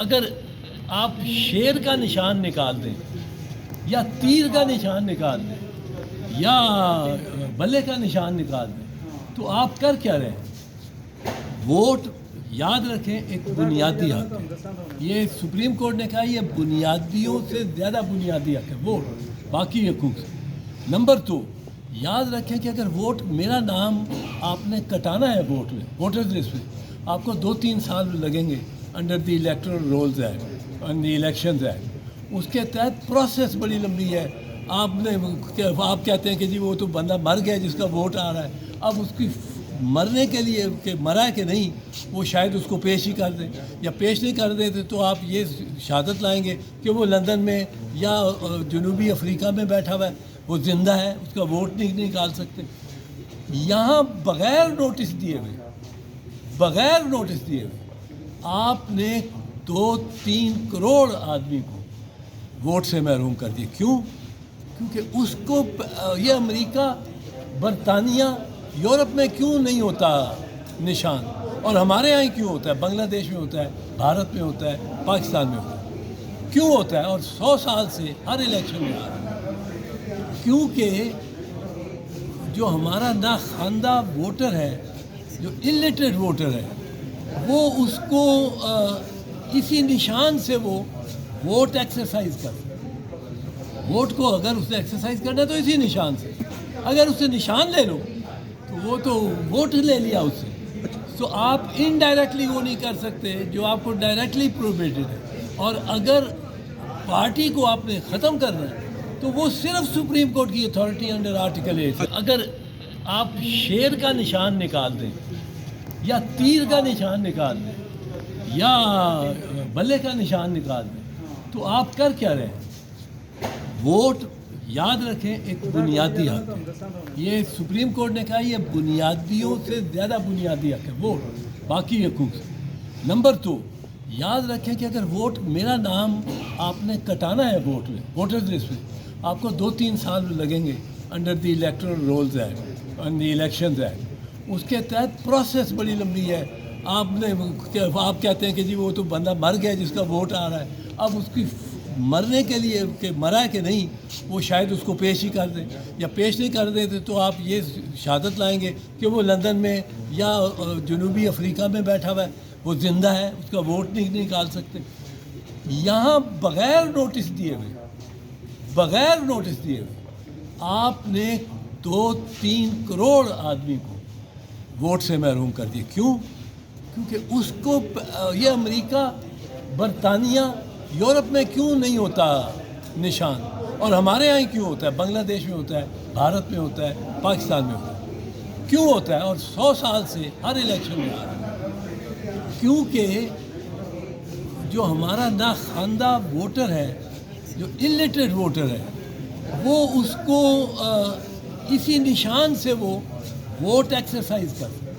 اگر آپ شیر کا نشان نکال دیں یا تیر کا نشان نکال دیں یا بلے کا نشان نکال دیں تو آپ کر کیا رہے ہیں؟ ووٹ یاد رکھیں ایک بنیادی حق ہے. یہ سپریم کورٹ نے کہا یہ بنیادیوں سے زیادہ بنیادی حق ہے ووٹ باقی حقوق سے. نمبر 2 یاد رکھیں کہ اگر ووٹ میرا نام آپ نے کٹانا ہے ووٹ میں ووٹرز لسٹ میں آپ کو 2-3 سال لگیں گے under the electoral rules act and the elections act. اس کے تحت پروسیس بڑی لمبی ہے. آپ کہتے ہیں کہ جی وہ تو بندہ مر گیا جس کا ووٹ آ رہا ہے. اب اس کی مرنے کے لیے کہ مرا ہے کہ نہیں وہ شاید اس کو پیش ہی کر دیں یا پیش نہیں کر دیتے تو آپ یہ شہادت لائیں گے کہ وہ لندن میں یا جنوبی افریقہ میں بیٹھا ہوا ہے وہ زندہ ہے اس کا ووٹ نہیں نکال سکتے. یہاں بغیر نوٹس دیے ہوئے آپ نے 2-3 کروڑ آدمی کو ووٹ سے محروم کر دیا. کیوں؟ کیونکہ اس کو یہ امریکہ برطانیہ یورپ میں کیوں نہیں ہوتا نشان اور ہمارے یہاں کیوں ہوتا ہے؟ بنگلہ دیش میں ہوتا ہے, بھارت میں ہوتا ہے, پاکستان میں ہوتا ہے. کیوں ہوتا ہے؟ اور 100 سال سے ہر الیکشن میں آ رہا ہے. کیونکہ جو ہمارا ناخواندہ ووٹر ہے جو الٹریٹ ووٹر ہے وہ اس کو اسی نشان سے وہ ووٹ ایکسرسائز کرتا ہے. ووٹ کو اگر اسے ایکسرسائز کرنا ہے تو اسی نشان سے. اگر اسے نشان لے لو تو وہ تو ووٹ لے لیا اس سے. تو آپ انڈائریکٹلی وہ نہیں کر سکتے جو آپ کو ڈائریکٹلی پروہیبٹڈ ہے. اور اگر پارٹی کو آپ نے ختم کرنا ہے تو وہ صرف سپریم کورٹ کی اتھارٹی انڈر آرٹیکل 8. اگر آپ شیر کا نشان نکال دیں یا تیر کا نشان نکال دیں یا بلے کا نشان نکال دیں تو آپ کر کیا رہے ہیں؟ ووٹ یاد رکھیں ایک بنیادی حق ہے. یہ سپریم کورٹ نے کہا یہ بنیادیوں سے زیادہ بنیادی حق ہے ووٹ باقی حقوق سے. نمبر 2 یاد رکھیں کہ اگر ووٹ میرا نام آپ نے کٹانا ہے ووٹ میں ووٹرز لسٹ میں آپ کو 2-3 سال لگیں گے under the electoral rules act and the elections act. اس کے تحت پروسیس بڑی لمبی ہے. آپ کہتے ہیں کہ جی وہ تو بندہ مر گیا جس کا ووٹ آ رہا ہے. اب اس کی مرنے کے لیے کہ مرا ہے کہ نہیں وہ شاید اس کو پیش ہی کر دیں یا پیش نہیں کر دیتے تو آپ یہ شہادت لائیں گے کہ وہ لندن میں یا جنوبی افریقہ میں بیٹھا ہوا ہے وہ زندہ ہے اس کا ووٹ نہیں نکال سکتے. یہاں بغیر نوٹس دیے ہوئے آپ نے 2-3 کروڑ آدمی کو ووٹ سے محروم کر دیا. کیوں؟ کیونکہ اس کو یہ امریکہ برطانیہ یورپ میں کیوں نہیں ہوتا نشان اور ہمارے یہاں کیوں ہوتا ہے؟ بنگلہ دیش میں ہوتا ہے, بھارت میں ہوتا ہے, پاکستان میں ہوتا ہے. کیوں ہوتا ہے؟ اور 100 سال سے ہر الیکشن میں آ رہا ہے. کیونکہ جو ہمارا ناخواندہ ووٹر ہے جو الٹریٹ ووٹر ہے وہ اس کو اسی نشان سے وہ ووٹ ایکسرسائز کرتا ہے.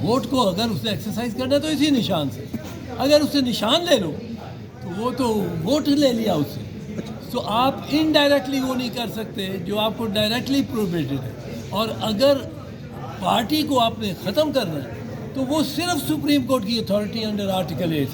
ووٹ کو اگر اسے ایکسرسائز کرنا ہے تو اسی نشان سے. اگر اسے نشان لے لو تو وہ تو ووٹ لے لیا اس سے. تو آپ انڈائریکٹلی وہ نہیں کر سکتے جو آپ کو ڈائریکٹلی پروہیبٹڈ ہے. اور اگر پارٹی کو آپ نے ختم کرنا ہے تو وہ صرف سپریم کورٹ کی اتھارٹی انڈر آرٹیکل 8